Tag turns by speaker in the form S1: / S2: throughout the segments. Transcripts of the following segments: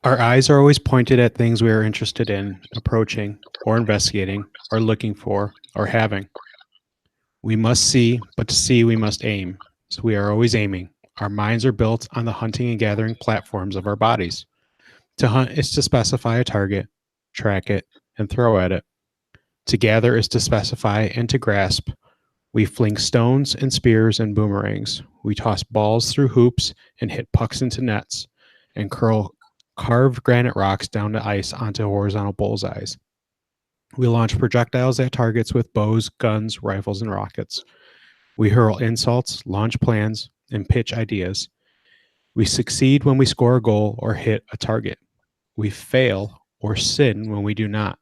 S1: Our eyes are always pointed at things we are interested in, approaching, or investigating, or looking for, or having. We must see, but to see we must aim. So we are always aiming. Our minds are built on the hunting and gathering platforms of our bodies. To hunt is to specify a target, track it, and throw at it. To gather is to specify and to grasp. We fling stones and spears and boomerangs. We toss balls through hoops and hit pucks into nets and curl carved granite rocks down to ice onto horizontal bullseyes. We launch projectiles at targets with bows, guns, rifles, and rockets. We hurl insults, launch plans, and pitch ideas. We succeed when we score a goal or hit a target. We fail or sin when we do not.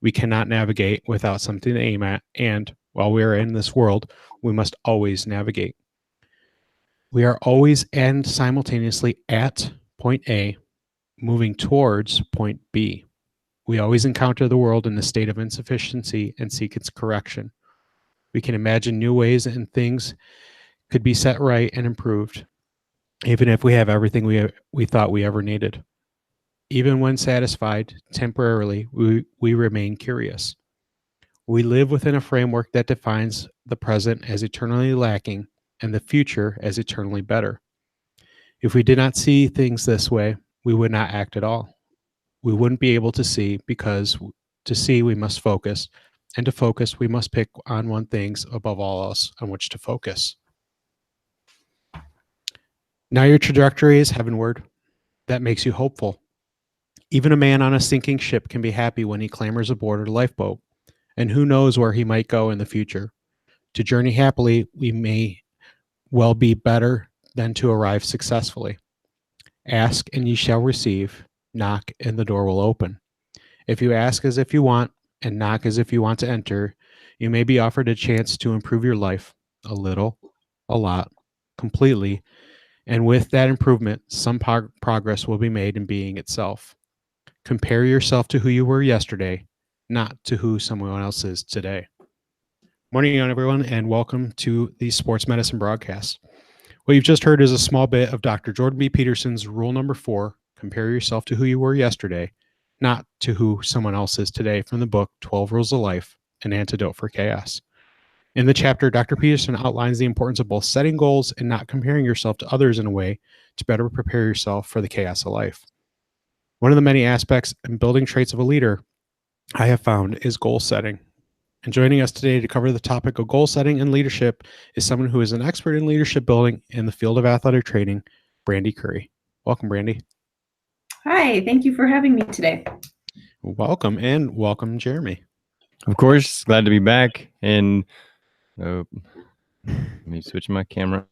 S1: We cannot navigate without something to aim at, and while we are in this world, we must always navigate. We are always and simultaneously at point A, moving towards point B. We always encounter the world in a state of insufficiency and seek its correction. We can imagine new ways and things could be set right and improved, even if we have everything we thought we ever needed. Even when satisfied temporarily, we remain curious. We live within a framework that defines the present as eternally lacking and the future as eternally better. If we did not see things this way, we would not act at all. We wouldn't be able to see because to see we must focus, and to focus we must pick on one thing above all else on which to focus. Now your trajectory is heavenward. That makes you hopeful. Even a man on a sinking ship can be happy when he clambers aboard a lifeboat, and who knows where he might go in the future. To journey happily, we may well be better than to arrive successfully. Ask and ye shall receive. Knock and the door will open. If you ask as if you want and knock as if you want to enter, you may be offered a chance to improve your life a little, a lot, completely, and with that improvement, some progress will be made in being itself. Compare yourself to who you were yesterday, not to who someone else is today. Morning, everyone, and welcome to the Sports Medicine broadcast. What you've just heard is a small bit of Dr. Jordan B. Peterson's rule number 4, compare yourself to who you were yesterday, not to who someone else is today, from the book 12 Rules of Life, An Antidote for Chaos. In the chapter, Dr. Peterson outlines the importance of both setting goals and not comparing yourself to others in a way to better prepare yourself for the chaos of life. One of the many aspects and building traits of a leader I have found is goal setting. And joining us today to cover the topic of goal setting and leadership is someone who is an expert in leadership building in the field of athletic training, Brandy Curie. Welcome, Brandy.
S2: Hi, thank you for having me today.
S1: Welcome, and welcome, Jeremy.
S3: Of course, glad to be back. And let me switch my camera.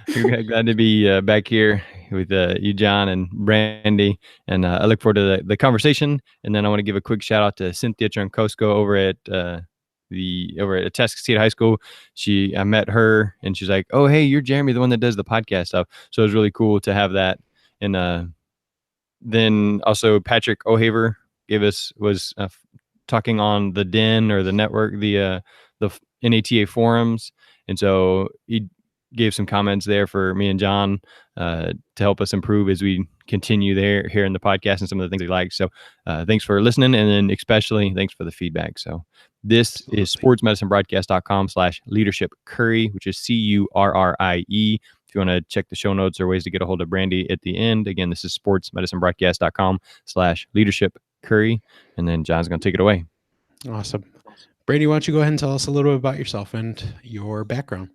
S3: Glad to be back here with you, John, and Brandy, and I look forward to the conversation. And then I want to give a quick shout out to Cynthia Trankosko over at Atascocita High School. I met her, and she's like, "Oh, hey, you're Jeremy, the one that does the podcast stuff." So it was really cool to have that. And then also Patrick O'Haver was talking on the Den or the network, the NATA forums, and so he gave some comments there for me and John to help us improve as we continue here in the podcast and some of the things he liked. So thanks for listening, and then especially thanks for the feedback. So this is sportsmedicinebroadcast.com/leadership Currie, which is CURRIE. If you want to check the show notes or ways to get a hold of Brandy at the end, again, this is sportsmedicinebroadcast.com/leadership Currie, and then John's going to take it away.
S1: Awesome. Brandy, why don't you go ahead and tell us a little bit about yourself and your background?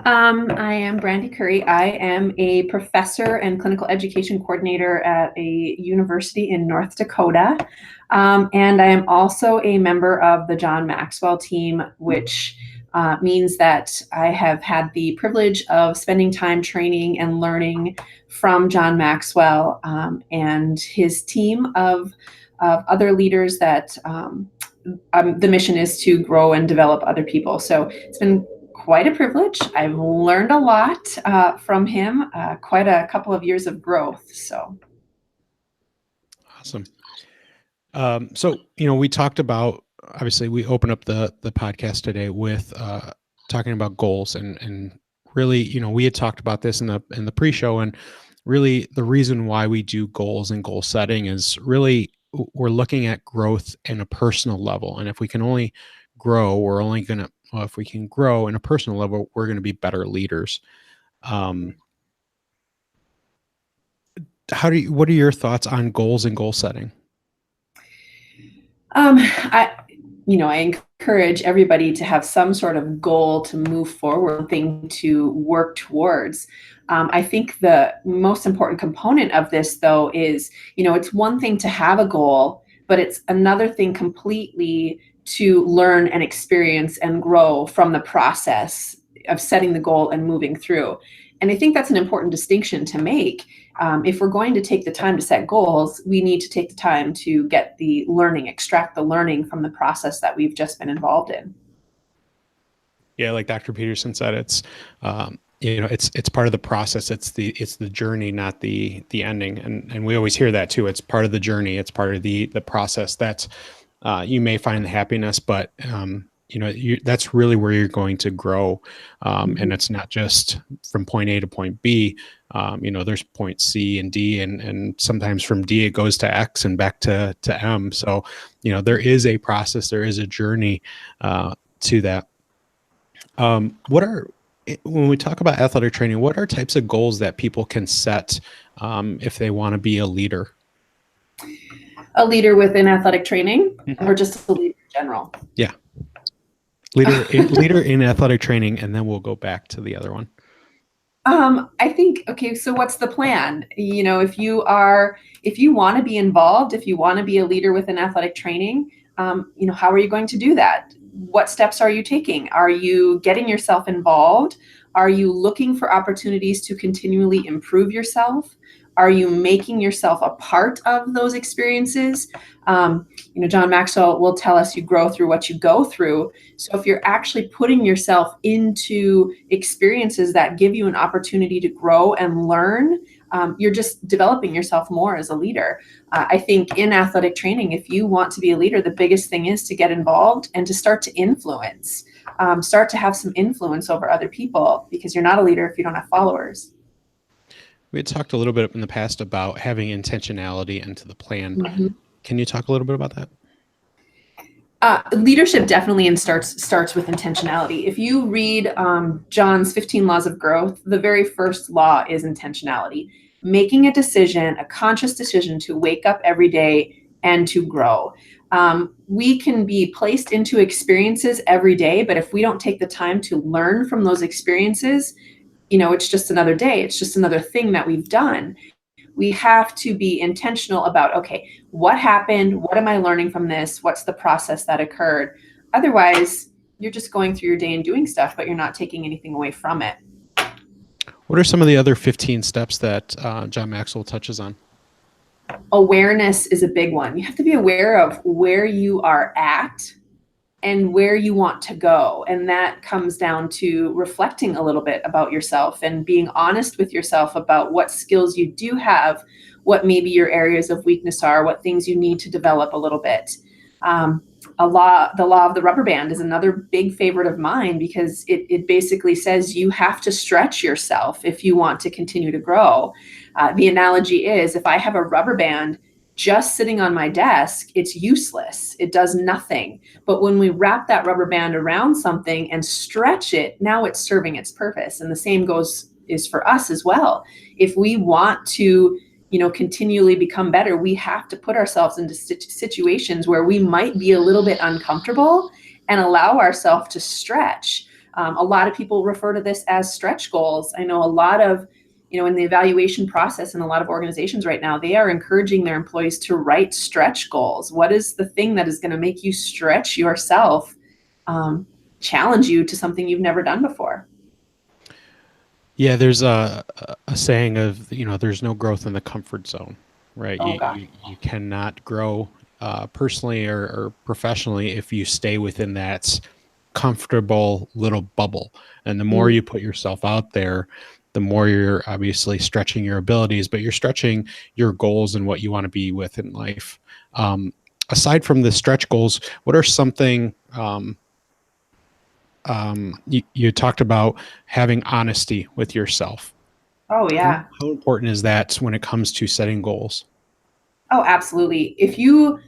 S2: I am Brandy Curie. I am a professor and clinical education coordinator at a university in North Dakota. And I am also a member of the John Maxwell team, which means that I have had the privilege of spending time training and learning from John Maxwell and his team of other leaders that the mission is to grow and develop other people. So it's been quite a privilege. I've learned a lot from him, quite a couple of years of growth. So
S1: awesome. So, we talked about, obviously we open up the podcast today with talking about goals, and really, we had talked about this in the pre-show, and really the reason why we do goals and goal setting is really we're looking at growth in a personal level. And if we can only grow, we're only going to, well, if we can grow in a personal level, we're going to be better leaders. What are your thoughts on goals and goal setting?
S2: I encourage everybody to have some sort of goal to move forward, thing to work towards. I think the most important component of this, though, is, it's one thing to have a goal, but it's another thing completely to learn and experience and grow from the process of setting the goal and moving through. And I think that's an important distinction to make. If we're going to take the time to set goals, we need to take the time to get the learning, extract the learning from the process that we've just been involved in.
S1: Yeah, like Dr. Peterson said, it's part of the process. It's the journey, not the ending. And we always hear that too. It's part of the journey. It's part of the process. That's you may find the happiness, but that's really where you're going to grow. And it's not just from point A to point B. There's point C and D, and sometimes from D it goes to X and back to M. So, there is a process, there is a journey to that. When we talk about athletic training, what are types of goals that people can set if they want to be a leader?
S2: A leader within athletic training, or just a leader in general?
S1: Yeah. Leader in athletic training, and then we'll go back to the other one.
S2: I think, okay, so what's the plan? If you want to be involved, if you want to be a leader within athletic training, how are you going to do that? What steps are you taking? Are you getting yourself involved? Are you looking for opportunities to continually improve yourself? Are you making yourself a part of those experiences? John Maxwell will tell us you grow through what you go through. So if you're actually putting yourself into experiences that give you an opportunity to grow and learn, you're just developing yourself more as a leader. I think in athletic training, if you want to be a leader, the biggest thing is to get involved and to start to influence, start to have some influence over other people, because you're not a leader if you don't have followers.
S1: We had talked a little bit in the past about having intentionality into the plan.
S2: Mm-hmm.
S1: Can you talk a little bit about that?
S2: Leadership definitely starts with intentionality. If you read John's 15 Laws of Growth, the very first law is intentionality. Making a decision, a conscious decision to wake up every day and to grow. We can be placed into experiences every day, but if we don't take the time to learn from those experiences, it's just another day. It's just another thing that we've done. We have to be intentional about, okay, what happened? What am I learning from this? What's the process that occurred? Otherwise, you're just going through your day and doing stuff, but you're not taking anything away from it.
S1: What are some of the other 15 steps that John Maxwell touches on?
S2: Awareness is a big one. You have to be aware of where you are at and where you want to go. And that comes down to reflecting a little bit about yourself and being honest with yourself about what skills you do have, what maybe your areas of weakness are, what things you need to develop a little bit. The law of the rubber band is another big favorite of mine, because it basically says you have to stretch yourself if you want to continue to grow. The analogy is, if I have a rubber band just sitting on my desk, it's useless. It does nothing. But when we wrap that rubber band around something and stretch it, now it's serving its purpose. And the same is for us as well. If we want to, continually become better, we have to put ourselves into situations where we might be a little bit uncomfortable and allow ourselves to stretch. A lot of people refer to this as stretch goals. I know a lot of, in the evaluation process in a lot of organizations right now, they are encouraging their employees to write stretch goals. What is the thing that is going to make you stretch yourself, challenge you to something you've never done before?
S1: Yeah, there's a saying of, there's no growth in the comfort zone, right?
S2: Oh,
S1: you cannot grow personally or professionally if you stay within that comfortable little bubble. And the more you put yourself out there, the more you're obviously stretching your abilities, but you're stretching your goals and what you want to be with in life. Aside from the stretch goals, what are something you talked about having honesty with yourself?
S2: Oh, yeah.
S1: How important is that when it comes to setting goals?
S2: Oh, absolutely. If you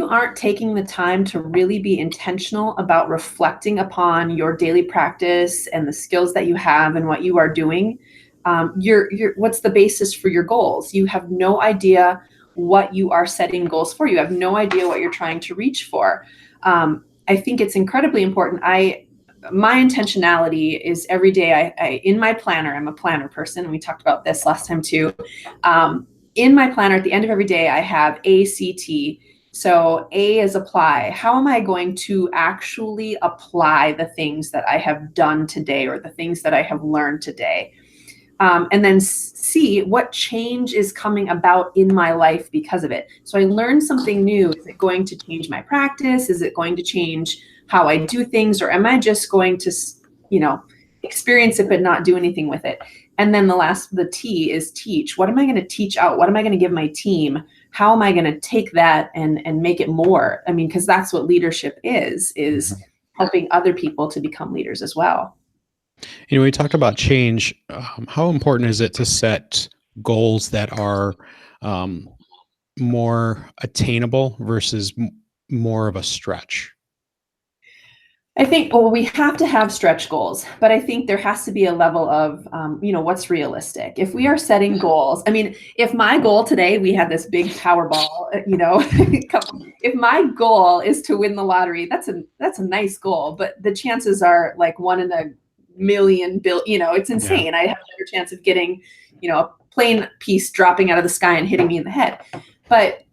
S2: aren't taking the time to really be intentional about reflecting upon your daily practice and the skills that you have and what you are doing, what's the basis for your goals? You have no idea what you are setting goals for. You have no idea what you're trying to reach for. I think it's incredibly important. My intentionality is every day. I in my planner. I'm a planner person. We talked about this last time too. In my planner, at the end of every day, I have ACT. So A is apply. How am I going to actually apply the things that I have done today or the things that I have learned today? And then C, what change is coming about in my life because of it? So I learned something new. Is it going to change my practice? Is it going to change how I do things? Or am I just going to, experience it but not do anything with it? And then the T is teach. What am I going to teach out? What am I going to give my team? How am I going to take that and make it more? I mean, because that's what leadership is helping other people to become leaders as well.
S1: We talked about change. How important is it to set goals that are more attainable versus more of a stretch?
S2: I think, well, we have to have stretch goals, but I think there has to be a level of, what's realistic. If we are setting goals, I mean, if my goal today, we had this big Powerball, if my goal is to win the lottery, that's a nice goal, but the chances are like 1 in a million it's insane.
S1: Yeah.
S2: I have a better chance of getting, a plane piece dropping out of the sky and hitting me in the head. But,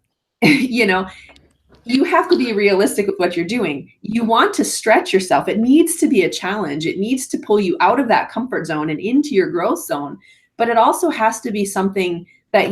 S2: you have to be realistic with what you're doing. You want to stretch yourself. It needs to be a challenge. It needs to pull you out of that comfort zone and into your growth zone. But it also has to be something that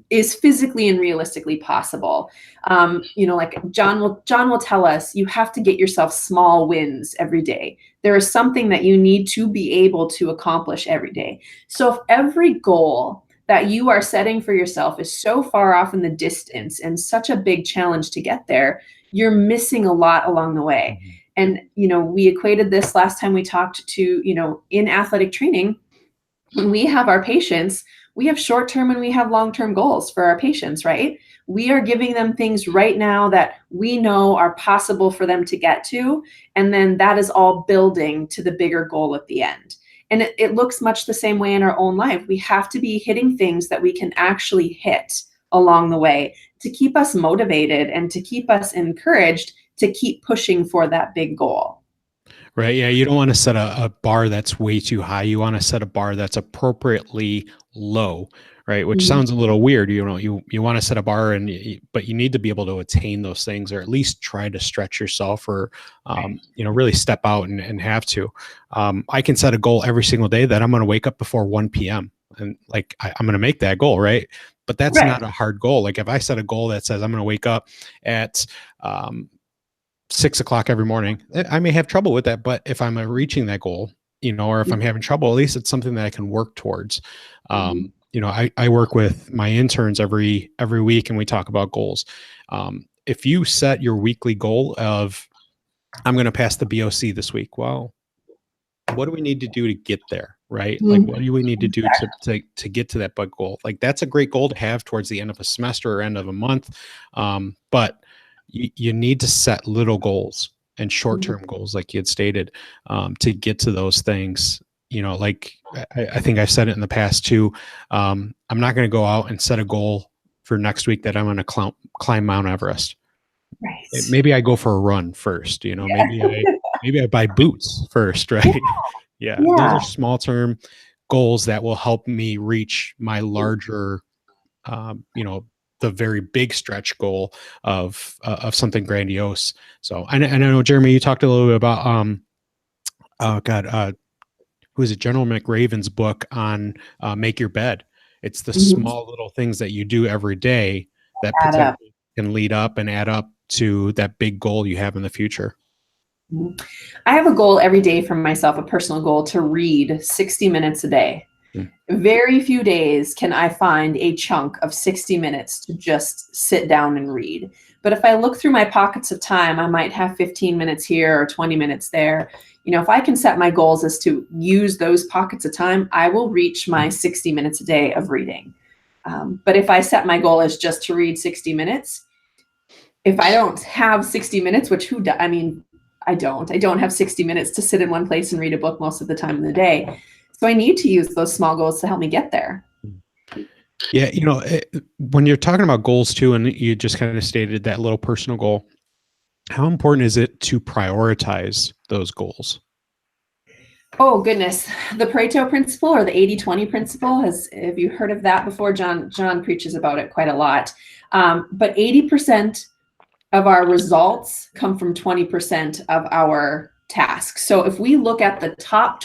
S2: is physically and realistically possible. Like John will tell us, you have to get yourself small wins every day. There is something that you need to be able to accomplish every day. So if every goal that you are setting for yourself is so far off in the distance and such a big challenge to get there, you're missing a lot along the way. And, we equated this last time we talked to, in athletic training, when we have our patients, we have short-term and we have long-term goals for our patients, right? We are giving them things right now that we know are possible for them to get to. And then that is all building to the bigger goal at the end. And it looks much the same way in our own life. We have to be hitting things that we can actually hit along the way to keep us motivated and to keep us encouraged to keep pushing for that big goal.
S1: Right. Yeah. You don't want to set a bar that's way too high. You want to set a bar that's appropriately low, right? Which sounds a little weird. You want to set a bar but you need to be able to attain those things, or at least try to stretch yourself, or, really step out and have to. I can set a goal every single day that I'm going to wake up before 1 p.m. and I'm going to make that goal. Right. But that's not a hard goal. Like if I set a goal that says I'm going to wake up at, 6 o'clock every morning, I may have trouble with that. But if I'm reaching that goal, or if I'm having trouble, at least it's something that I can work towards. I work with my interns every week and we talk about goals. If you set your weekly goal of, I'm going to pass the BOC this week. Well, what do we need to do to get there? Right? Like, what do we need to do to get to that big goal? Like, that's a great goal to have towards the end of a semester or end of a month. But you need to set little goals and short-term goals, like you had stated, to get to those things. Like I think I've said it in the past too. I'm not going to go out and set a goal for next week that I'm going to climb Mount Everest.
S2: Right.
S1: Maybe I go for a run first. Maybe I buy boots first. Right? Yeah. Those are small-term goals that will help me reach my larger, the very big stretch goal of something grandiose. So I know, Jeremy, you talked a little bit about who is it? General McRaven's book on Make Your Bed. It's the small little things that you do every day that potentially can lead up and add up to that big goal you have in the future.
S2: I have a goal every day for myself, a personal goal, to read 60 minutes a day. Very few days can I find a chunk of 60 minutes to just sit down and read. But if I look through my pockets of time, I might have 15 minutes here or 20 minutes there. if I can set my goals as to use those pockets of time, I will reach my 60 minutes a day of reading. But if I set my goal as just to read 60 minutes, if I don't have 60 minutes, which I don't have 60 minutes to sit in one place and read a book most of the time in the day. So I need to use those small goals to help me get there.
S1: Yeah. When you're talking about goals too, and you just kind of stated that little personal goal, how important is it to prioritize those goals?
S2: Oh, goodness. The Pareto principle, or the 80-20 principle, have you heard of that before? John preaches about it quite a lot. But 80% of our results come from 20% of our tasks. So if we look at the top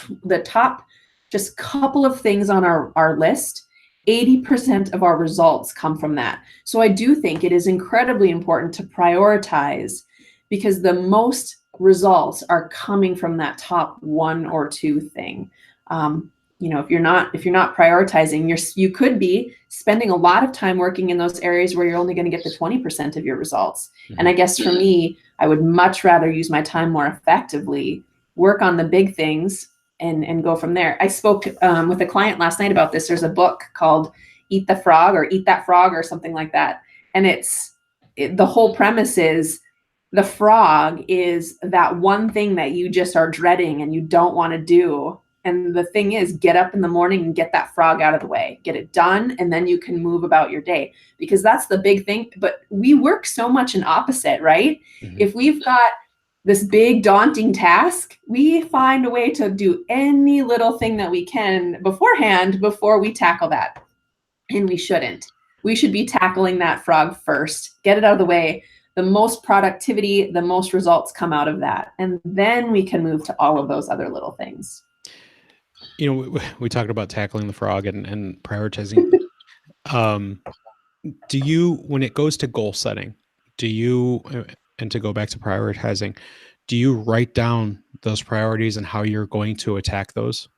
S2: just couple of things on our list, 80% of our results come from that. So I do think it is incredibly important to prioritize, because the most results are coming from that top one or two thing. If you're not prioritizing, you could be spending a lot of time working in those areas where you're only going to get the 20% of your results. Mm-hmm. And I guess for me, I would much rather use my time more effectively, work on the big things, and go from there. I spoke with a client last night about this. There's a book called Eat the Frog, or Eat That Frog, or something like that. And the whole premise is, the frog is that one thing that you just are dreading and you don't want to do. And the thing is, get up in the morning and get that frog out of the way, get it done, and then you can move about your day, because that's the big thing. But we work so much in opposite, right? Mm-hmm. If we've got this big daunting task, we find a way to do any little thing that we can beforehand before we tackle that. And we shouldn't. We should be tackling that frog first, get it out of the way. The most productivity, the most results come out of that. And then we can move to all of those other little things.
S1: We talked about tackling the frog and prioritizing. Do you, when it goes to goal setting, and to go back to prioritizing, do you write down those priorities and how you're going to attack those?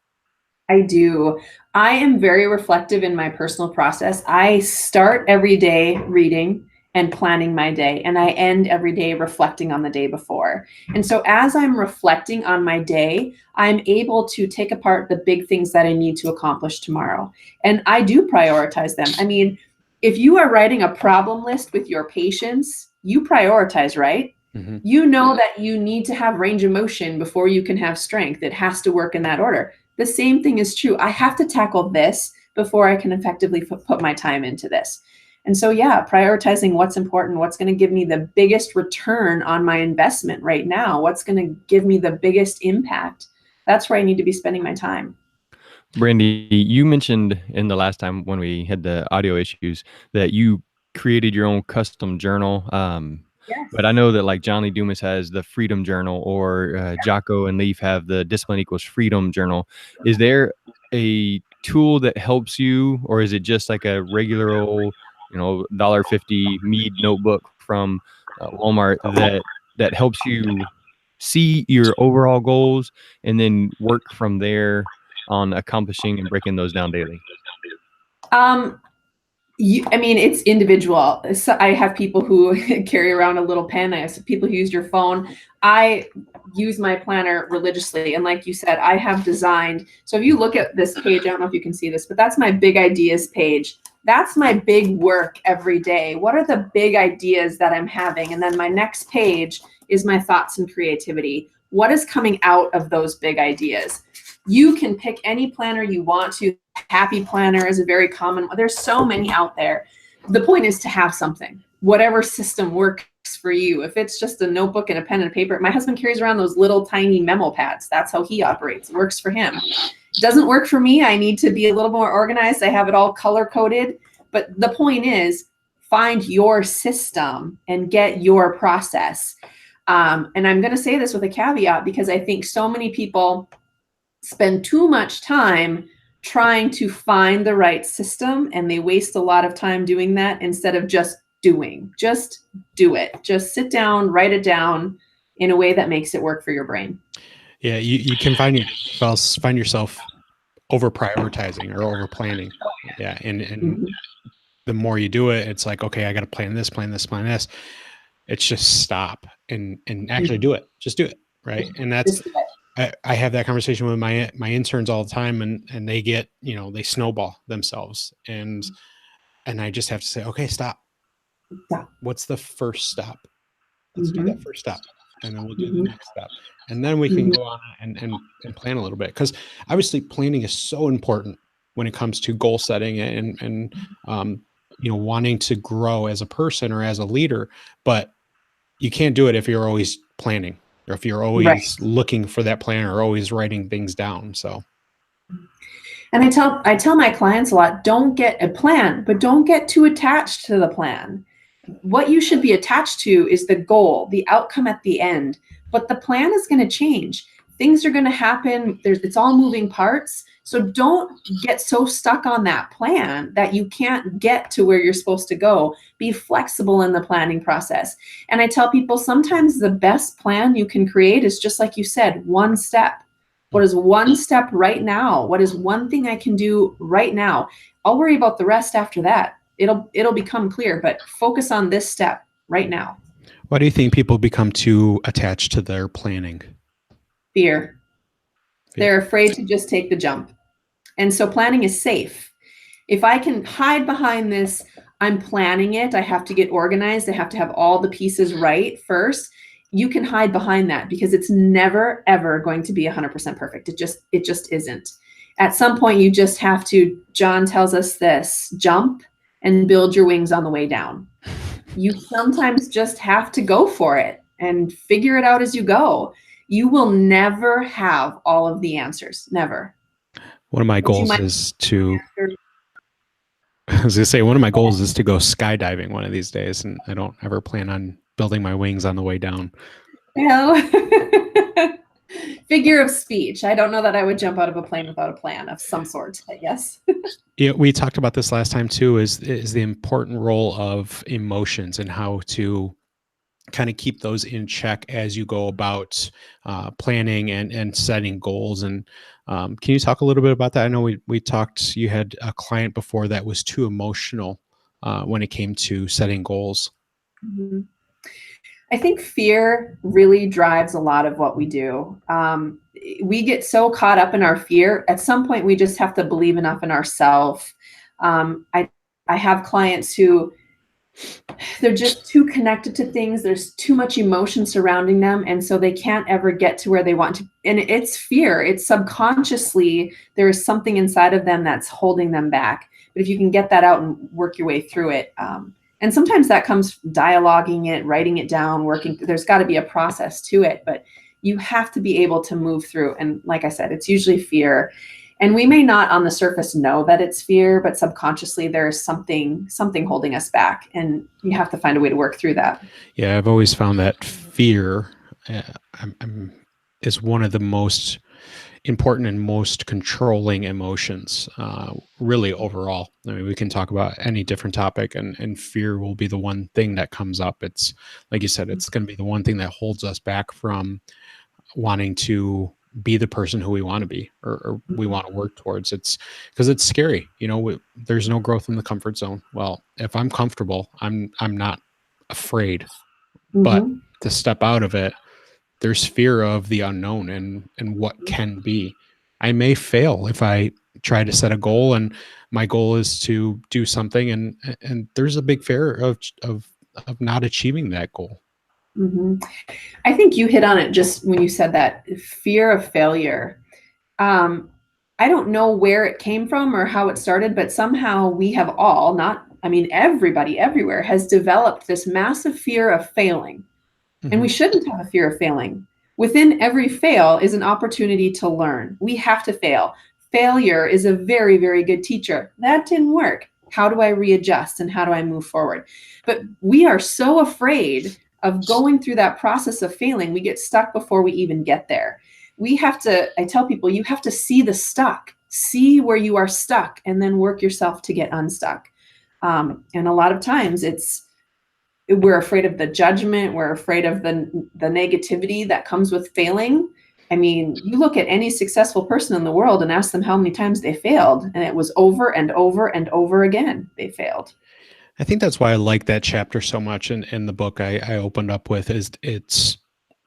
S2: I do. I am very reflective in my personal process. I start every day reading and planning my day, and I end every day reflecting on the day before. And so as I'm reflecting on my day, I'm able to take apart the big things that I need to accomplish tomorrow. And I do prioritize them. I mean, if you are writing a problem list with your patients, you prioritize, right? Mm-hmm. You know that you need to have range of motion before you can have strength. It has to work in that order. The same thing is true. I have to tackle this before I can effectively put my time into this. And so, prioritizing what's important, what's going to give me the biggest return on my investment right now, what's going to give me the biggest impact. That's where I need to be spending my time.
S3: Brandy, you mentioned in the last time when we had the audio issues that you created your own custom journal. Yes. But I know that like John Lee Dumas has the Freedom Journal, or Jocko and Leaf have the Discipline Equals Freedom Journal. Is there a tool that helps you, or is it just like a regular old, $1.50 Mead notebook from Walmart that helps you see your overall goals and then work from there on accomplishing and breaking those down daily?
S2: It's individual. So I have people who carry around a little pen. I have people who use your phone. I use my planner religiously. And like you said, I have designed. So if you look at this page, I don't know if you can see this, but that's my big ideas page. That's my big work every day. What are the big ideas that I'm having? And then my next page is my thoughts and creativity. What is coming out of those big ideas? You can pick any planner you want to. Happy Planner is a very common one. There's so many out there. The point is to have something, whatever system works for you. If it's just a notebook and a pen and paper, my husband carries around those little tiny memo pads. That's how he operates. It works for him. It doesn't work for me. I need to be a little more organized. I have it all color coded. But the point is, find your system and get your process. And I'm going to say this with a caveat, because I think so many people spend too much time trying to find the right system, and they waste a lot of time doing that instead of just doing. Just do it. Just sit down, write it down in a way that makes it work for your brain.
S1: Yeah, you can find yourself over prioritizing or over planning. Yeah, and mm-hmm. The more you do it, it's like, okay, I got to plan this. It's just stop and actually do it. Just do it, right? And I have that conversation with my interns all the time, and they get, they snowball themselves, and I just have to say, okay, stop.
S2: Stop.
S1: What's the first step? Let's do
S2: Mm-hmm.
S1: that first step, and then we'll do the
S2: Mm-hmm.
S1: next step, and then we can go on and plan a little bit, because obviously planning is so important when it comes to goal setting and wanting to grow as a person or as a leader. But you can't do it if you're always planning, or if you're
S2: Right.
S1: always looking for that plan, or always writing things down. So
S2: And I tell my clients a lot, don't get a plan, but don't get too attached to the plan. What you should be attached to is the goal, the outcome at the end. But the plan is going to change. Things are going to happen. It's all moving parts. So don't get so stuck on that plan that you can't get to where you're supposed to go. Be flexible in the planning process. And I tell people sometimes the best plan you can create is just like you said, one step. What is one step right now? What is one thing I can do right now? I'll worry about the rest after that. It'll become clear, but focus on this step right now.
S1: why do you think people become too attached to their planning?
S2: Fear. They're afraid to just take the jump. And so planning is safe. If I can hide behind this, I'm planning it, I have to get organized, I have to have all the pieces right first. You can hide behind that because it's never ever going to be 100% perfect. It just isn't. At some point you just have to, John tells us this, jump and build your wings on the way down. You sometimes just have to go for it and figure it out as you go. You will never have all of the answers, never.
S1: One of my goals is to, I was gonna say, one of my goals is to go skydiving one of these days, and I don't ever plan on building my wings on the way down.
S2: No. Figure of speech. I don't know that I would jump out of a plane without a plan of some sort, but yes.
S1: Yeah, we talked about this last time too, is the important role of emotions and how to kind of keep those in check as you go about planning and setting goals. And can you talk a little bit about that? I know we talked, you had a client before that was too emotional when it came to setting goals.
S2: Mm-hmm. I think fear really drives a lot of what we do. We get so caught up in our fear. At some point, we just have to believe enough in ourselves. I have clients who they're just too connected to things. There's too much emotion surrounding them, and so they can't ever get to where they want to. And it's fear. It's subconsciously there is something inside of them that's holding them back. But if you can get that out and work your way through it. And sometimes that comes dialoguing it, writing it down, working. There's got to be a process to it, but you have to be able to move through. And like I said, it's usually fear. And we may not on the surface know that it's fear, but subconsciously there is something holding us back, and you have to find a way to work through that.
S1: Yeah, I've always found that fear is one of the most important and most controlling emotions, really overall. I mean, we can talk about any different topic, and fear will be the one thing that comes up. It's like you said, it's going to be the one thing that holds us back from wanting to be the person who we want to be, or we want to work towards. It's because it's scary. There's no growth in the comfort zone. Well, if I'm comfortable, I'm not afraid.
S2: Mm-hmm.
S1: But to step out of it, there's fear of the unknown and what can be. I may fail if I try to set a goal, and my goal is to do something, and there's a big fear of not achieving that goal.
S2: Mm-hmm. I think you hit on it just when you said that fear of failure. I don't know where it came from or how it started, but somehow we have all everybody everywhere has developed this massive fear of failing. Mm-hmm. And we shouldn't have a fear of failing. Within every fail is an opportunity to learn. We have to fail. Failure is a very, very good teacher. That didn't work. How do I readjust and how do I move forward? But we are so afraid of going through that process of failing. We get stuck before we even get there. I tell people, you have to see the stuck, see where you are stuck, and then work yourself to get unstuck. And a lot of times we're afraid of the judgment. We're afraid of the negativity that comes with failing. I mean, you look at any successful person in the world and ask them how many times they failed, and it was over and over and over again they failed.
S1: I think that's why I like that chapter so much in the book I opened up with, is it's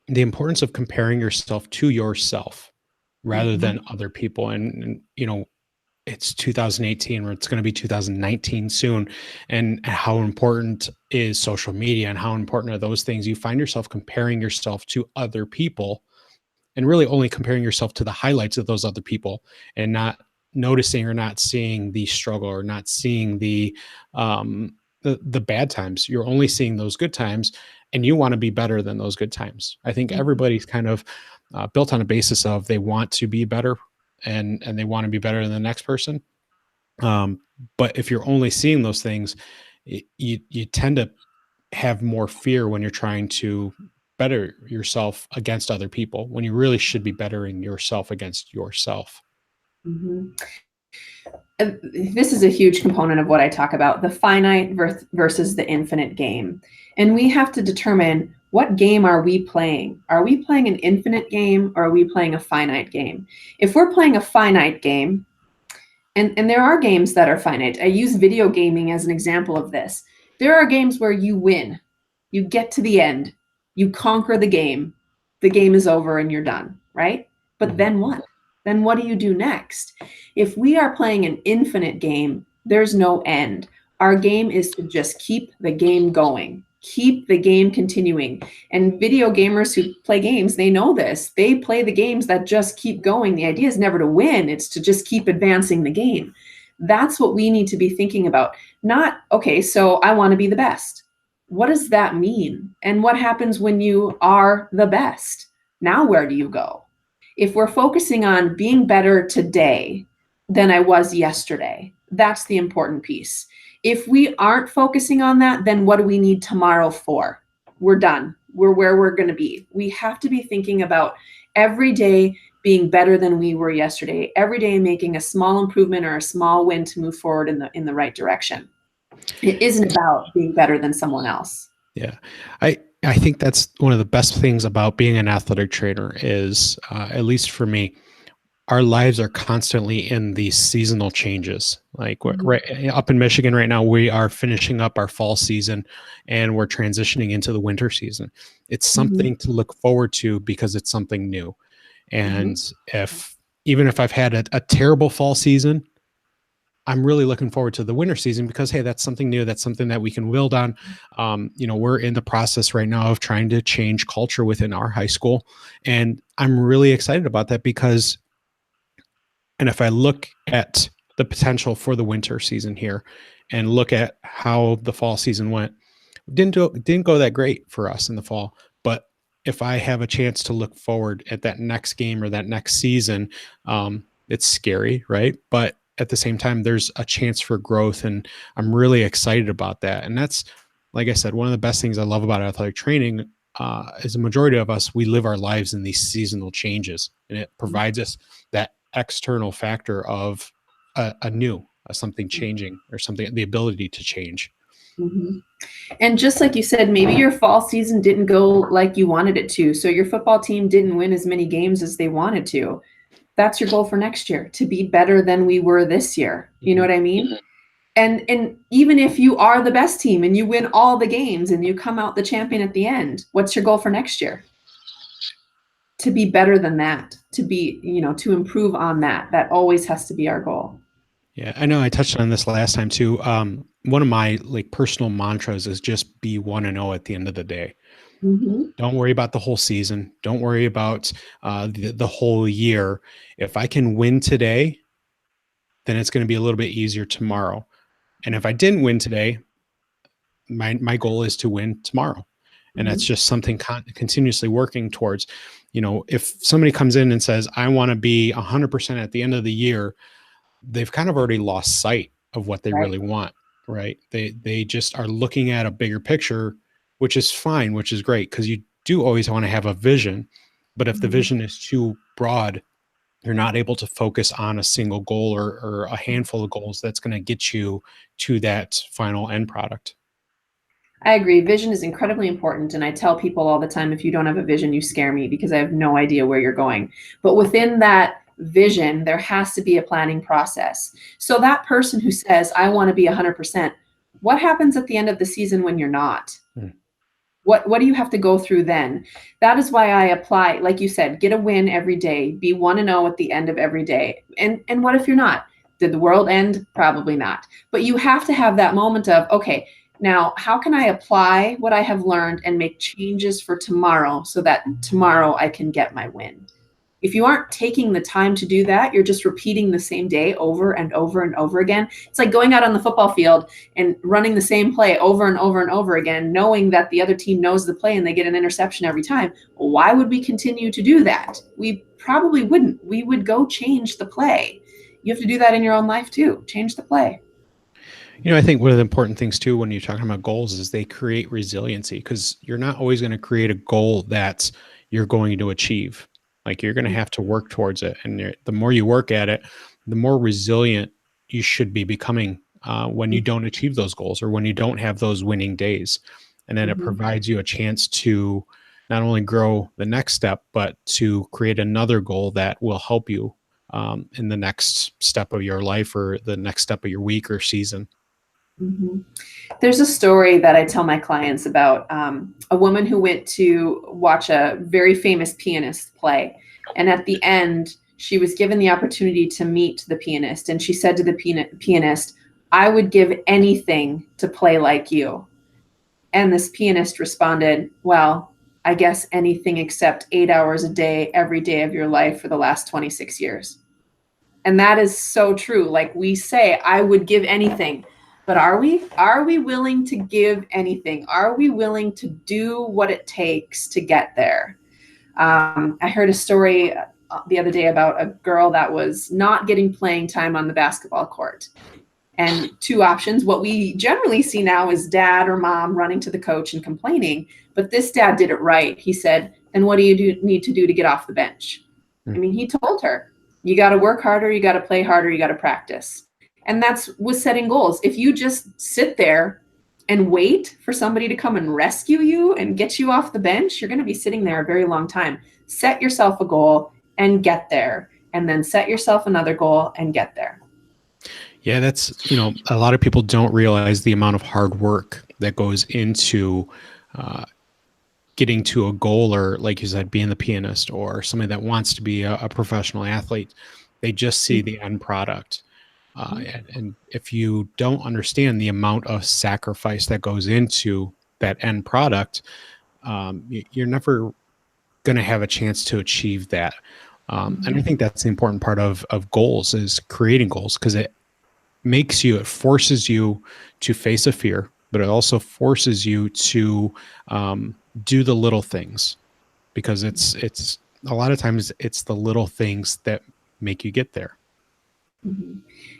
S1: the importance of comparing yourself to yourself rather
S2: Mhm.
S1: than other people. And it's 2018 or it's going to be 2019 soon. And how important is social media and how important are those things? You find yourself comparing yourself to other people and really only comparing yourself to the highlights of those other people and not noticing or not seeing the struggle or not seeing the bad times. You're only seeing those good times and you want to be better than those good times. I think everybody's kind of built on a basis of they want to be better and they want to be better than the next person. But if you're only seeing those things, you tend to have more fear when you're trying to better yourself against other people when you really should be bettering yourself against yourself.
S2: Mhm. This is a huge component of what I talk about, the finite versus the infinite game. And we have to determine, what game are we playing? Are we playing an infinite game or are we playing a finite game? If we're playing a finite game, and there are games that are finite. I use video gaming as an example of this. There are games where you win, you get to the end, you conquer the game is over and you're done, right? But
S1: Mhm.
S2: then what? Then what do you do next? If we are playing an infinite game, there's no end. Our game is to just keep the game going, keep the game continuing. And video gamers who play games, they know this. They play the games that just keep going. The idea is never to win, it's to just keep advancing the game. That's what we need to be thinking about. Not, okay, so I want to be the best. What does that mean? And what happens when you are the best? Now, where do you go? If we're focusing on being better today than I was yesterday, that's the important piece. If we aren't focusing on that, then what do we need tomorrow for? We're done. We're where we're going to be. We have to be thinking about every day being better than we were yesterday, every day making a small improvement or a small win to move forward in the right direction. It isn't about being better than someone else.
S1: Yeah, I think that's one of the best things about being an athletic trainer is, at least for me, our lives are constantly in these seasonal changes. Like right up in Michigan right now, we are finishing up our fall season and we're transitioning into the winter season. It's
S2: Mhm.
S1: something to look forward to because it's something new.
S2: Mhm.
S1: And if even if I've had a terrible fall season, I'm really looking forward to the winter season because hey, that's something new. That's something that we can build on. We're in the process right now of trying to change culture within our high school, and I'm really excited about that because and if I look at the potential for the winter season here and look at how the fall season went, didn't go that great for us in the fall. But if I have a chance to look forward at that next game or that next season, it's scary, right? But at the same time, there's a chance for growth, and I'm really excited about that. And that's, like I said, one of the best things I love about athletic training. Is a majority of us, we live our lives in these seasonal changes, and it provides us that external factor of something changing or something, the ability to change.
S2: Mhm. And just like you said, maybe your fall season didn't go like you wanted it to. So your football team didn't win as many games as they wanted to. That's your goal for next year, to be better than we were this year. You know
S1: Mhm.
S2: what I mean? And even if you are the best team and you win all the games and you come out the champion at the end, what's your goal for next year? To be better than that, to be, to improve on that. That always has to be our goal.
S1: Yeah, I know I touched on this last time too. One of my like personal mantras is just be 1-0 at the end of the day.
S2: Mhm.
S1: Don't worry about the whole season. Don't worry about the whole year. If I can win today, then it's going to be a little bit easier tomorrow. And if I didn't win today, my goal is to win tomorrow. And that's
S2: Mhm.
S1: just something continuously working towards. If somebody comes in and says, I want to be 100% at the end of the year, they've kind of already lost sight of what they
S2: Right.
S1: really want, right? They just are looking at a bigger picture, which is fine, which is great because you do always want to have a vision. But if the
S2: Mhm.
S1: vision is too broad, you're not able to focus on a single goal or a handful of goals that's going to get you to that final end product.
S2: I agree. Vision is incredibly important. And I tell people all the time, if you don't have a vision, you scare me because I have no idea where you're going. But within that vision, there has to be a planning process. So that person who says, I want to be 100%, what happens at the end of the season when you're not?
S1: Mm.
S2: What do you have to go through then? That is why I apply, like you said, get a win every day, be 1-0 at the end of every day. And what if you're not? Did the world end? Probably not. But you have to have that moment of, okay, now how can I apply what I have learned and make changes for tomorrow so that tomorrow I can get my win? If you aren't taking the time to do that, you're just repeating the same day over and over and over again. It's like going out on the football field and running the same play over and over and over again, knowing that the other team knows the play and they get an interception every time. Why would we continue to do that? We probably wouldn't. We would go change the play. You have to do that in your own life too. Change the play.
S1: I think one of the important things too when you're talking about goals is they create resiliency, because you're not always going to create a goal that you're going to achieve. Like, you're going to have to work towards it, and the more you work at it, the more resilient you should be becoming when you don't achieve those goals or when you don't have those winning days. And then it provides you a chance to not only grow the next step, but to create another goal that will help you in the next step of your life or the next step of your week or season.
S2: There's a story that I tell my clients about a woman who went to watch a very famous pianist play. And at the end, she was given the opportunity to meet the pianist. And she said to the pianist, "I would give anything to play like you." And this pianist responded, "Well, I guess anything except 8 hours a day, every day of your life for the last 26 years. And that is so true. Like, we say, I would give anything. But are we? Are we willing to give anything? Are we willing to do what it takes to get there? I heard a story the other day about a girl that was not getting playing time on the basketball court. And two options. What we generally see now is dad or mom running to the coach and complaining. But this dad did it right. He said, "And what do you need to do to get off the bench?" I mean, he told her, you got to work harder, you got to play harder, you got to practice. And that's with setting goals. If you just sit there and wait for somebody to come and rescue you and get you off the bench, you're going to be sitting there a very long time. Set yourself a goal and get there. And then set yourself another goal and get there.
S1: Yeah, that's, a lot of people don't realize the amount of hard work that goes into getting to a goal, or, like you said, being the pianist or somebody that wants to be a professional athlete. They just see the end product. And if you don't understand the amount of sacrifice that goes into that end product, you're never going to have a chance to achieve that. And I think that's the important part of goals, is creating goals, because it forces you to face a fear, but it also forces you to do the little things, because it's a lot of times it's the little things that make you get there.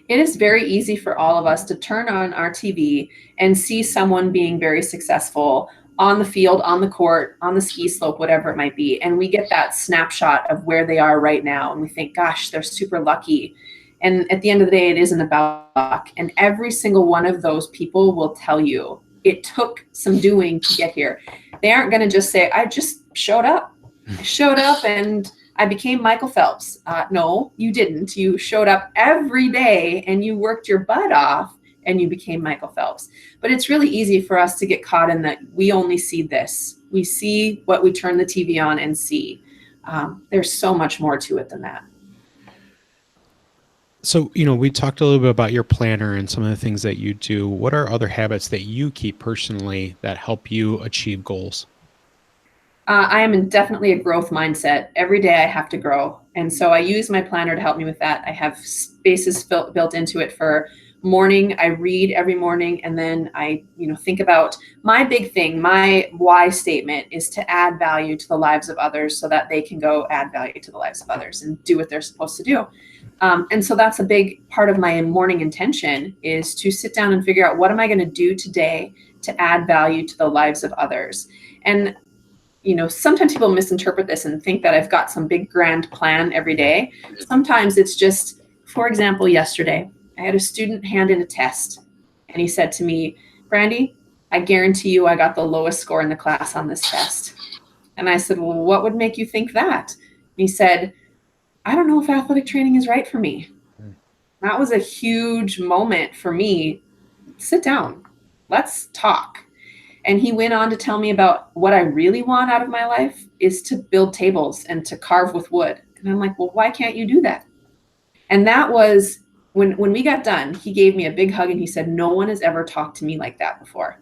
S2: It is very easy for all of us to turn on our TV and see someone being very successful on the field, on the court, on the ski slope, whatever it might be. And we get that snapshot of where they are right now. And we think, gosh, they're super lucky. And at the end of the day, it isn't about luck. And every single one of those people will tell you it took some doing to get here. They aren't going to just say, I just showed up. I showed up and I became Michael Phelps. No, you didn't. You showed up every day and you worked your butt off and you became Michael Phelps. But it's really easy for us to get caught in that we only see this. We see what we turn the TV on and see. There's so much more to it than that.
S1: So, we talked a little bit about your planner and some of the things that you do. What are other habits that you keep personally that help you achieve goals?
S2: I am definitely a growth mindset. Every day I have to grow. And so I use my planner to help me with that. I have spaces built into it for morning. I read every morning, and then I, think about my big thing. My why statement is to add value to the lives of others so that they can go add value to the lives of others and do what they're supposed to do. And so that's a big part of my morning intention, is to sit down and figure out, what am I going to do today to add value to the lives of others? And sometimes people misinterpret this and think that I've got some big grand plan every day. Sometimes it's just, for example, yesterday, I had a student hand in a test, and he said to me, "Brandy, I guarantee you I got the lowest score in the class on this test." And I said, "Well, what would make you think that?" And he said, "I don't know if athletic training is right for me." That was a huge moment for me. Sit down. Let's talk. And he went on to tell me about what I really want out of my life is to build tables and to carve with wood. And I'm like, well, why can't you do that? And that was when we got done, he gave me a big hug and he said, no one has ever talked to me like that before.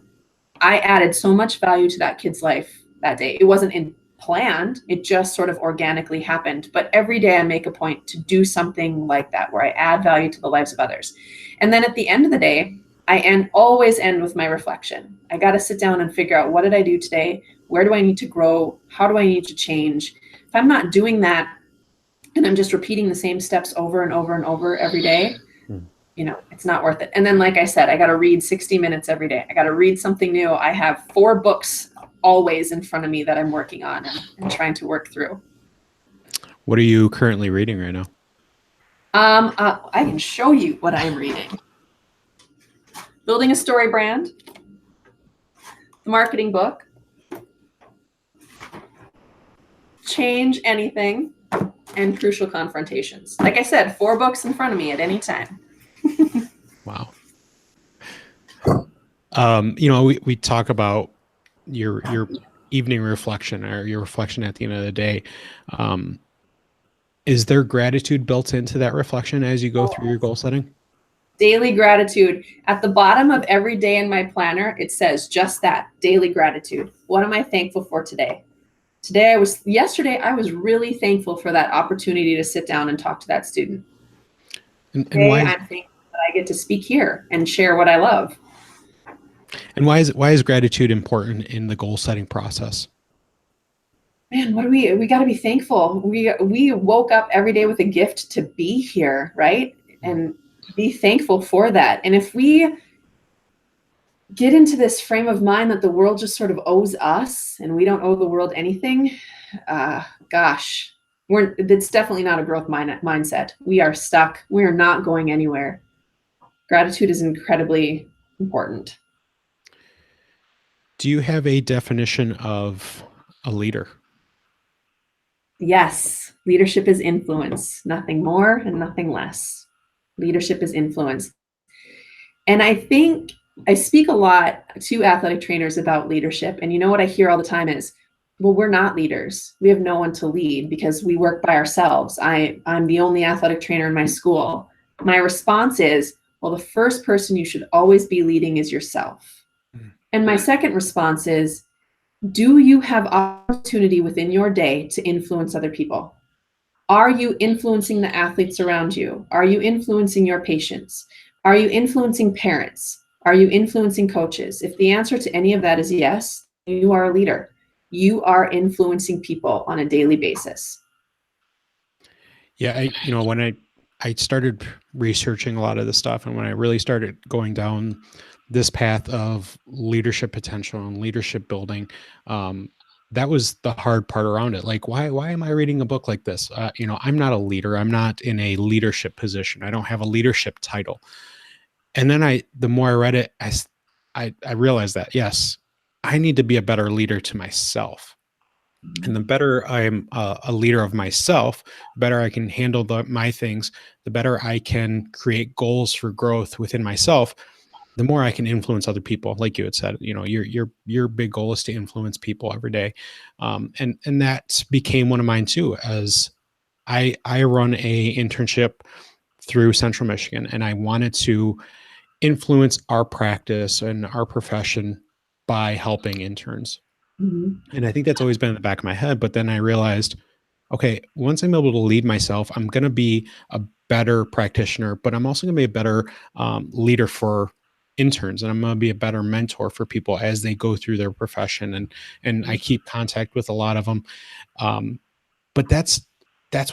S2: I added so much value to that kid's life that day. It wasn't planned. It just sort of organically happened. But every day I make a point to do something like that, where I add value to the lives of others. And then at the end of the day, I always end with my reflection. I got to sit down and figure out, what did I do today? Where do I need to grow? How do I need to change? If I'm not doing that and I'm just repeating the same steps over and over and over every day, it's not worth it. And then, like I said, I got to read 60 minutes every day. I got to read something new. I have 4 books always in front of me that I'm working on and trying to work through.
S1: What are you currently reading right now?
S2: I can show you what I'm reading. Building a Story Brand, the marketing book, Change Anything, and Crucial Confrontations. Like I said, 4 books in front of me at any time.
S1: Wow. We talk about your evening reflection, or your reflection at the end of the day. Is there gratitude built into that reflection as you go through your goal setting?
S2: Daily gratitude. At the bottom of every day in my planner, it says just that, daily gratitude. What am I thankful for today? Yesterday, I was really thankful for that opportunity to sit down and talk to that student.
S1: And why?
S2: I'm thankful that I get to speak here and share what I love.
S1: And why is gratitude important in the goal setting process?
S2: Man, we got to be thankful. We woke up every day with a gift to be here, right? And be thankful for that. And if we get into this frame of mind that the world just sort of owes us and we don't owe the world anything, it's definitely not a growth mindset. We are stuck. We are not going anywhere. Gratitude is incredibly important.
S1: Do you have a definition of a leader?
S2: Yes. Leadership is influence, nothing more and nothing less. Leadership is influence. And I think I speak a lot to athletic trainers about leadership. And what I hear all the time is, well, we're not leaders. We have no one to lead because we work by ourselves. I'm the only athletic trainer in my school. My response is, well, the first person you should always be leading is yourself. And my second response is, do you have opportunity within your day to influence other people? Are you influencing the athletes around you? Are you influencing your patients? Are you influencing parents? Are you influencing coaches? If the answer to any of that is yes, you are a leader. You are influencing people on a daily basis.
S1: Yeah, when I started researching a lot of this stuff, and when I really started going down this path of leadership potential and leadership building, that was the hard part around it. Like, why am I reading a book like this? I'm not a leader. I'm not in a leadership position. I don't have a leadership title. And then the more I read it, I realized that, yes, I need to be a better leader to myself. And the better I'm a leader of myself, the better I can handle my things, the better I can create goals for growth within myself, the more I can influence other people. Like you had said, your big goal is to influence people every day. And that became one of mine too, as I run a internship through Central Michigan, and I wanted to influence our practice and our profession by helping interns.
S2: Mm-hmm.
S1: And I think that's always been in the back of my head. But then I realized, okay, once I'm able to lead myself, I'm going to be a better practitioner, but I'm also going to be a better leader for interns, and I'm going to be a better mentor for people as they go through their profession. And I keep contact with a lot of them. But that's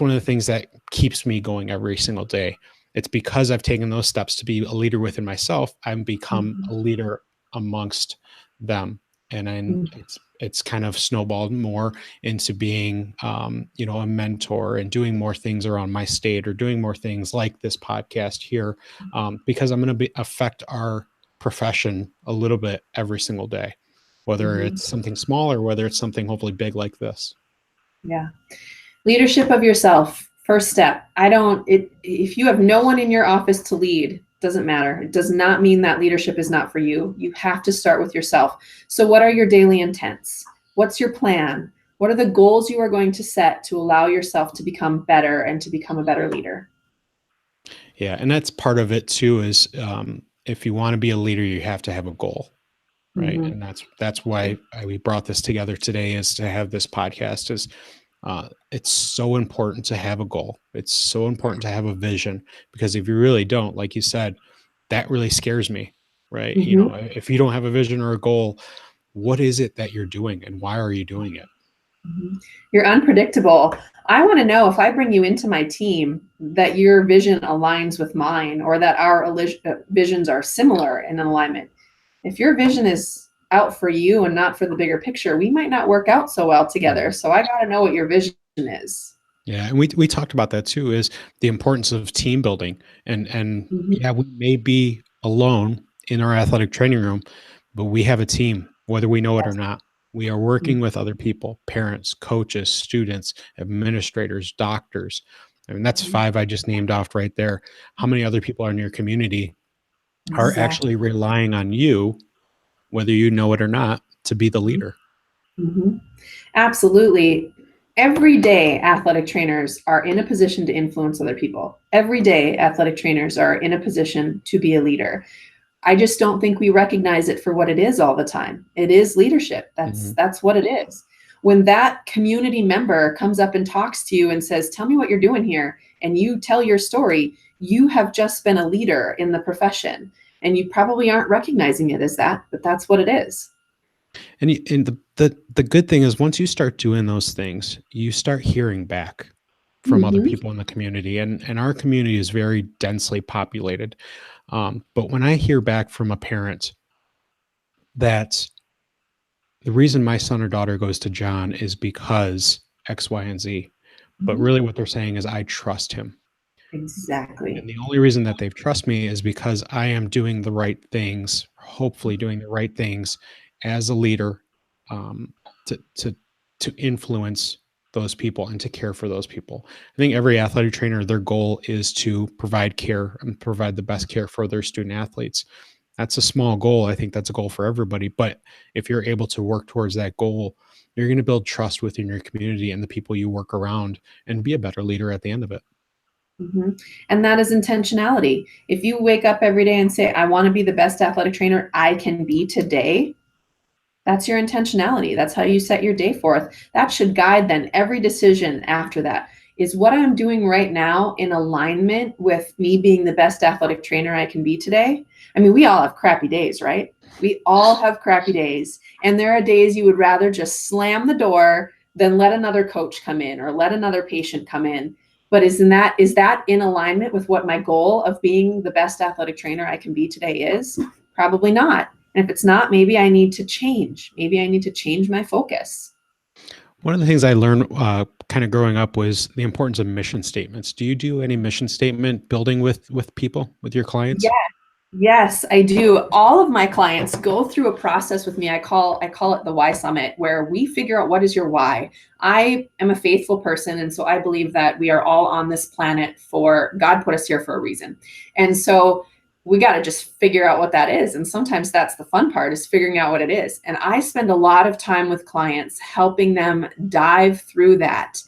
S1: one of the things that keeps me going every single day. It's because I've taken those steps to be a leader within myself. I've become a leader amongst them. And then it's kind of snowballed more into being, a mentor and doing more things around my state, or doing more things like this podcast here, because I'm going to affect our profession a little bit every single day, whether it's something small or whether it's something hopefully big like this.
S2: Yeah. Leadership of yourself. First step. If you have no one in your office to lead, Doesn't matter. It does not mean that leadership is not for you. You have to start with yourself. So what are your daily intents? What's your plan? What are the goals you are going to set to allow yourself to become better and to become a better leader?
S1: Yeah, and that's part of it too. Is if you want to be a leader, you have to have a goal, right?
S2: Mhm.
S1: And that's why we brought this together today, is to have this podcast. Is it's so important to have a goal. It's so important to have a vision, because if you really don't, like you said, that really scares me, right? You know,
S2: Mhm.
S1: if you don't have a vision or a goal, what is it that you're doing, and why are you doing it?
S2: Mhm. You're unpredictable. I want to know, if I bring you into my team, that your vision aligns with mine, or that our visions are similar in alignment. If your vision is out for you and not for the bigger picture, we might not work out so well together.
S1: Mhm.
S2: So I got to know what your vision is.
S1: Yeah, and we talked about that too, is the importance of team building. And
S2: Mhm.
S1: yeah, we may be alone in our athletic training room, but we have a team, whether we know it or
S2: Yes.
S1: not. We are working with other people, parents, coaches, students, administrators, doctors. I mean, that's
S2: Mhm.
S1: 5 I just named off right there. How many other people in your community are
S2: Exactly.
S1: actually relying on you, whether you know it or not, to be the
S2: Mhm.
S1: leader?
S2: Mhm. Absolutely. Every day, athletic trainers are in a position to influence other people. Every day, athletic trainers are in a position to be a leader. I just don't think we recognize it for what it is all the time. It is leadership.
S1: Mhm.
S2: That's what it is. When that community member comes up and talks to you and says, "Tell me what you're doing here," and you tell your story, you have just been a leader in the profession. And you probably aren't recognizing it as that, but that's what it is.
S1: And the good thing is, once you start doing those things, you start hearing back from other
S2: Mhm.
S1: people in the community, and our community is very densely populated. But when I hear back from a parent that the reason my son or daughter goes to John is because X, Y, and Z, but
S2: Mhm.
S1: really what they're saying is, I trust him.
S2: Exactly.
S1: And the only reason that they've trust me is because I am doing the right things, hopefully doing the right things as a leader, um, to influence those people and to care for those people. I think every athletic trainer, their goal is to provide care and provide the best care for their student athletes. That's a small goal. I think that's a goal for everybody. But if you're able to work towards that goal, you're going to build trust within your community and the people you work around, and be a better leader at the end of it.
S2: Mhm. And that is intentionality. If you wake up every day and say, "I want to be the best athletic trainer I can be today," that's your intentionality. That's how you set your day forth. That should guide then every decision after that. Is what I'm doing right now in alignment with me being the best athletic trainer I can be today? I mean, we all have crappy days, right? We all have crappy days. And there are days you would rather just slam the door than let another coach come in or let another patient come in. But is that in alignment with what my goal of being the best athletic trainer I can be today is? Probably not. And if it's not, maybe I need to change. Maybe I need to change my focus.
S1: One of the things I learned kind of growing up was the importance of mission statements. Do you do any mission statement building with people, with your
S2: Yeah.
S1: clients?
S2: Yes, I do. All of my clients go through a process with me. I call it the why summit, where we figure out what is your why. I am a faithful person, and so I believe that we are all on this planet for God put us here for a reason. And so we got to just figure out what that is. And sometimes that's the fun part, is figuring out what it is. And I spend a lot of time with clients helping them dive through that.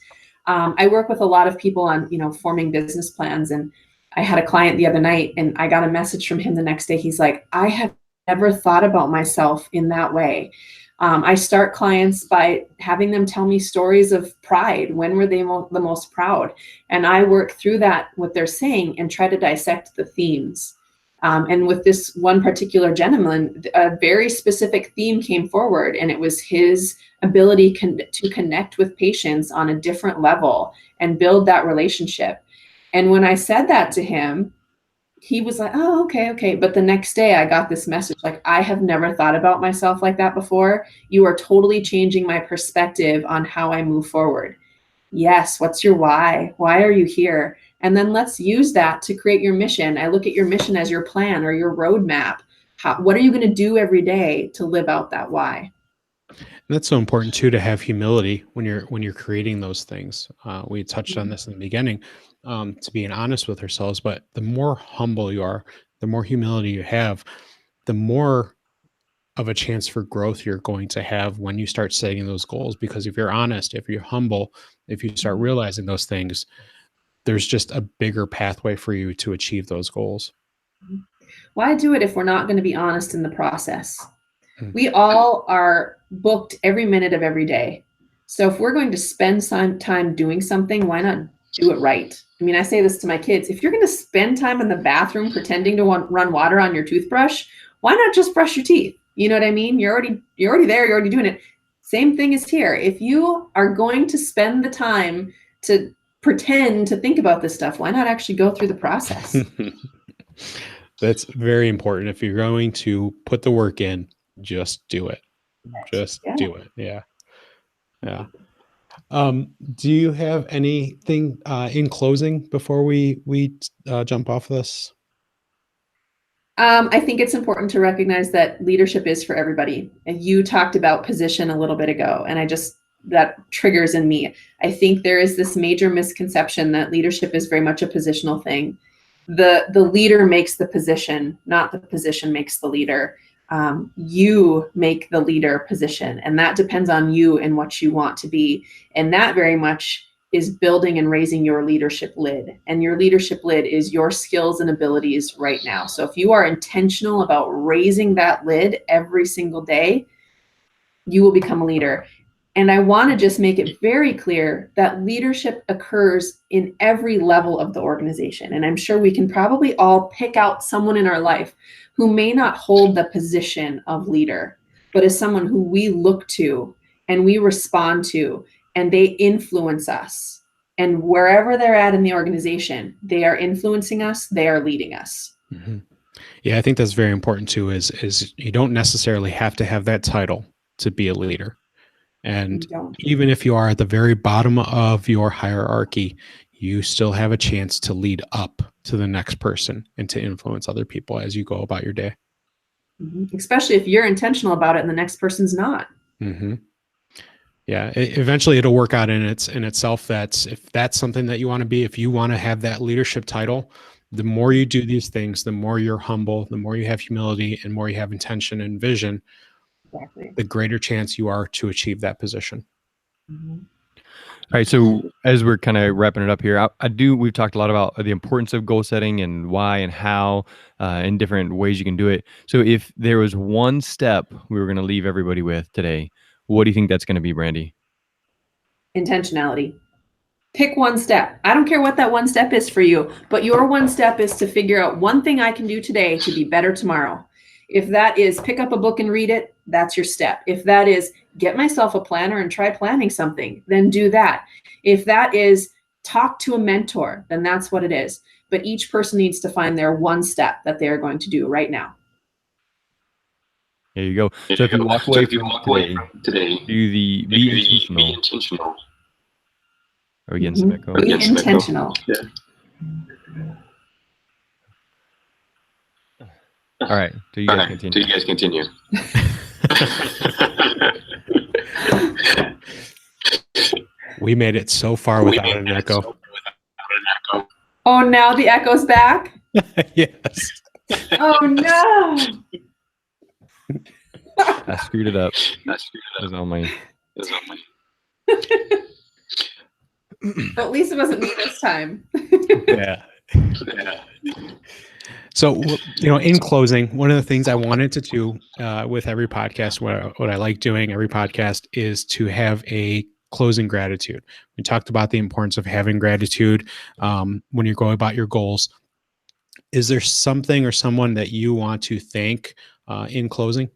S2: I work with a lot of people on, forming business plans, and I had a client the other night and I got a message from him the next day. He's like, "I have never thought about myself in that way." I start clients by having them tell me stories of pride. When were they the most proud? And I work through that, what they're saying, and try to dissect the themes. And with this one particular gentleman, a very specific theme came forward, and it was his ability to connect with patients on a different level and build that relationship. And when I said that to him, he was like, "Oh, okay, okay." But the next day I got this message like, "I have never thought about myself like that before. You are totally changing my perspective on how I move forward." Yes, what's your why? Why are you here? And then let's use that to create your mission. I look at your mission as your plan or your roadmap. What are you going to do every day to live out that why?
S1: And that's so important too, to have humility when you're creating those things. We touched on this in the beginning, to being honest with ourselves. But the more humble you are, the more humility you have, the more of a chance for growth you're going to have when you start setting those goals. Because if you're honest, if you're humble, if you start realizing those things, there's just a bigger pathway for you to achieve those goals.
S2: Why do it if we're not going to be honest in the process?
S1: Hmm.
S2: We all are booked every minute of every day. So if we're going to spend some time doing something, why not do it right? I mean, I say this to my kids. If you're going to spend time in the bathroom pretending to run water on your toothbrush, why not just brush your teeth? You know what I mean? You're already there. You're already doing it. Same thing is here. If you are going to spend the time to pretend to think about this stuff, why not actually go through the process?
S1: That's very important. If you're going to put the work in, just do it. Just do it. Yeah. Yeah. Do you have anything in closing before we jump off this?
S2: I think it's important to recognize that leadership is for everybody. And you talked about position a little bit ago, and that triggers in me. I think there is this major misconception that leadership is very much a positional thing. The leader makes the position, not the position makes the leader. You make the leader position, and that depends on you and what you want to be. And that very much is building and raising your leadership lid. And your leadership lid is your skills and abilities right now. So if you are intentional about raising that lid every single day, you will become a leader. And I want to just make it very clear that leadership occurs in every level of the organization. And I'm sure we can probably all pick out someone in our life who may not hold the position of leader, but is someone who we look to and we respond to, and they influence us. And wherever they're at in the organization, they are influencing us, they are leading us.
S1: Mm-hmm. Yeah, I think that's very important too, is you don't necessarily have to have that title to be a leader. And even if you are at the very bottom of your hierarchy, you still have a chance to lead up to the next person and to influence other people as you go about your day.
S2: Mm-hmm. Especially if you're intentional about it and the next person's not.
S1: Mm-hmm. Yeah, eventually it'll work out in itself. If that's something that you want to be, if you want to have that leadership title, the more you do these things, the more you're humble, the more you have humility, and more you have intention and vision, the greater chance you are to achieve that position.
S3: Mm-hmm. All right. So as we're kind of wrapping it up here, we've talked a lot about the importance of goal setting and why and how in different ways you can do it. So if there was one step we were going to leave everybody with today, what do you think that's going to be, Brandy?
S2: Intentionality. Pick one step. I don't care what that one step is for you, but your one step is to figure out one thing I can do today to be better tomorrow. If that is pick up a book and read it, that's your step. If that is get myself a planner and try planning something, then do that. If that is talk to a mentor, then that's what it is. But each person needs to find their one step that they're going to do right now.
S3: There you go. So if you walk away from today, be intentional. Are we getting some echo?
S2: Be intentional.
S3: Yeah. All right. So you guys continue.
S1: We made it so far without an echo.
S2: Oh, now the echo's back?
S1: Yes.
S2: Oh, no.
S3: I screwed it up. It was on my...
S2: At least it wasn't me this time.
S1: Yeah. So, in closing, one of the things I wanted to do with every podcast, what I like doing every podcast, is to have a closing gratitude. We talked about the importance of having gratitude when you're going about your goals. Is there something or someone that you want to thank in closing?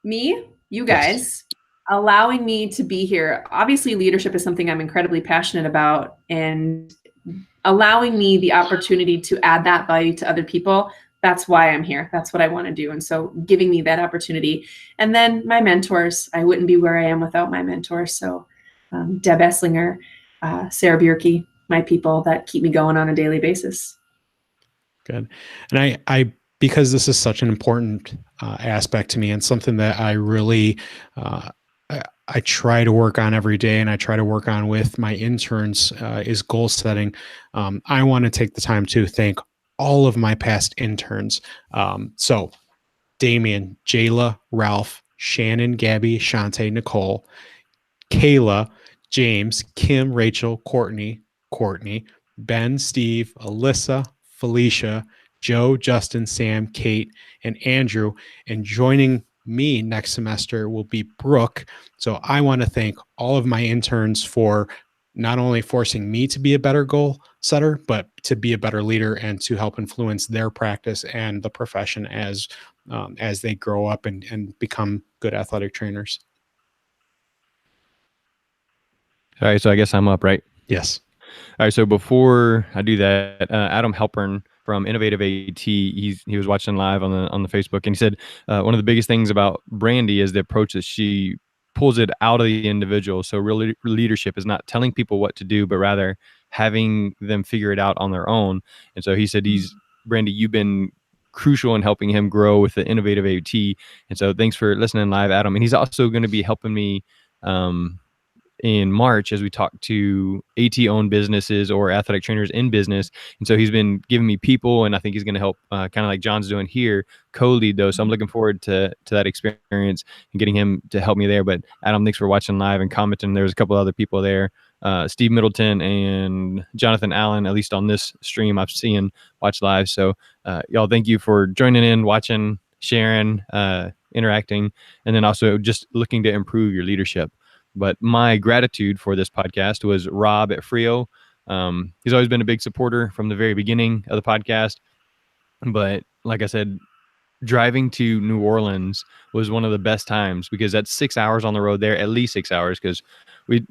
S2: Me, you guys, allowing me to be here. Obviously, leadership is something I'm incredibly passionate about, and allowing me the opportunity to add that value to other people, that's why I'm here. That's what I want to do. And so giving me that opportunity. And then my mentors, I wouldn't be where I am without my mentors. So Deb Esslinger, Sarah Bierke, my people that keep me going on a daily basis.
S1: Good. And I because this is such an important aspect to me and something that I really, I try to work on every day, and I try to work on with my interns is goal setting. I want to take the time to thank all of my past interns. So Damien, Jayla, Ralph, Shannon, Gabby, Shantae, Nicole, Kayla, James, Kim, Rachel, Courtney, Ben, Steve, Alyssa, Felicia, Joe, Justin, Sam, Kate, and Andrew. And joining me next semester will be Brooke. So I want to thank all of my interns for not only forcing me to be a better goal setter, but to be a better leader and to help influence their practice and the profession as they grow up and become good athletic trainers.
S3: All right, so I guess I'm up, right?
S1: Yes.
S3: All right, so before I do that, Adam Halpern from Innovative AT, he was watching live on the Facebook, and he said one of the biggest things about Brandy is the approach that she pulls it out of the individual. So real leadership is not telling people what to do, but rather having them figure it out on their own. And so he said, Brandy, you've been crucial in helping him grow with the Innovative AT. And so thanks for listening live, Adam. And he's also going to be helping me in March as we talk to AT owned businesses or athletic trainers in business. And so he's been giving me people, and I think he's going to help kind of like John's doing here, co-lead those. So I'm looking forward to that experience and getting him to help me there. But Adam, thanks for watching live and commenting. There's a couple other people there. Steve Middleton and Jonathan Allen, at least on this stream, I've seen watch live. So y'all, thank you for joining in, watching, sharing, interacting, and then also just looking to improve your leadership. But my gratitude for this podcast was Rob at Frio. He's always been a big supporter from the very beginning of the podcast. But like I said, driving to New Orleans was one of the best times because that's 6 hours on the road there, at least 6 hours, because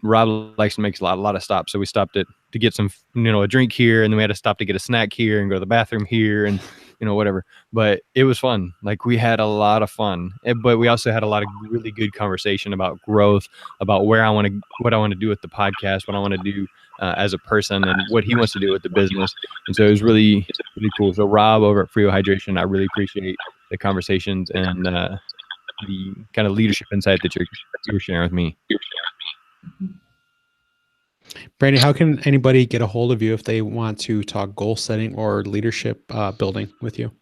S3: Rob likes to make a lot of stops. So we stopped to get some, a drink here, and then we had to stop to get a snack here and go to the bathroom here and, whatever. But it was fun. Like, we had a lot of fun, but we also had a lot of really good conversation about growth, about what I want to do with the podcast, what I want to do as a person, and what he wants to do with the business. And so it was really, really cool. So Rob over at Frio Hydration, I really appreciate the conversations and the kind of leadership insight that you're sharing with me.
S1: Brandy, how can anybody get a hold of you if they want to talk goal setting or leadership building with you?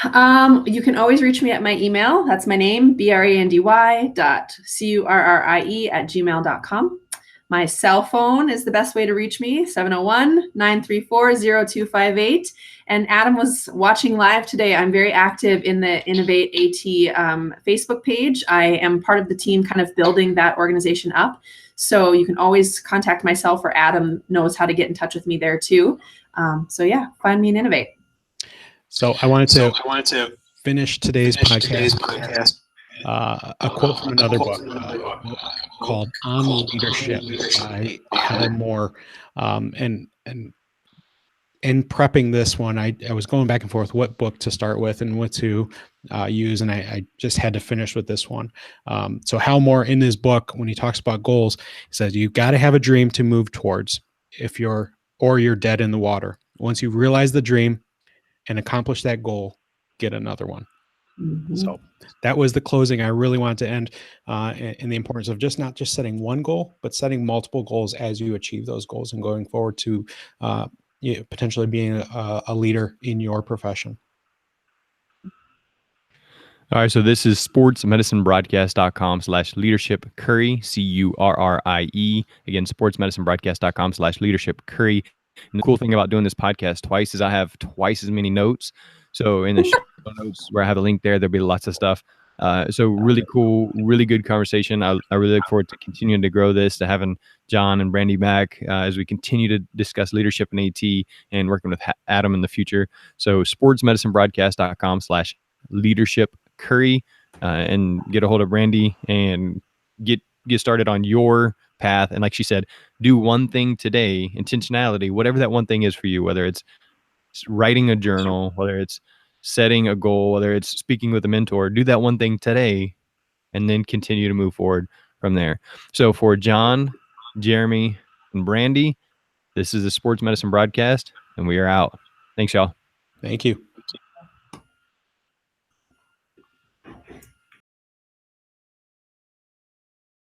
S2: You can always reach me at my email. That's my name, brandy.currie@gmail.com. My cell phone is the best way to reach me, 701-934-0258. And Adam was watching live today. I'm very active in the Innovate AT Facebook page. I am part of the team kind of building that organization up. So you can always contact myself, or Adam knows how to get in touch with me there too. So yeah, find me in Innovate.
S1: So I wanted to finish today's podcast. A quote from another book called On Leadership by Hal Moore. And in prepping this one, I was going back and forth what book to start with and what to use, and I just had to finish with this one. So Hal Moore, in his book, when he talks about goals, he says you've got to have a dream to move towards or you're dead in the water. Once you realize the dream and accomplish that goal, get another one. Mm-hmm. So that was the closing. I really wanted to end in the importance of not just setting one goal, but setting multiple goals as you achieve those goals and going forward to potentially being a leader in your profession.
S3: All right, so this is sportsmedicinebroadcast.com/leadership Currie, Currie. Again, sportsmedicinebroadcast.com/leadership Currie. And the cool thing about doing this podcast twice is I have twice as many notes. So in the show notes where I have a link there'll be lots of stuff. So really cool, really good conversation. I really look forward to continuing to grow this, to having John and Brandy back as we continue to discuss leadership in AT and working with Adam in the future. So sportsmedicinebroadcast.com/leadership Currie, and get a hold of Brandy and get started on your path. And like she said, do one thing today, intentionality, whatever that one thing is for you, whether it's writing a journal, whether it's setting a goal, whether it's speaking with a mentor, do that one thing today and then continue to move forward from there. So for John, Jeremy, and Brandy, this is the Sports Medicine Broadcast, and we are out. Thanks, y'all.
S1: Thank you.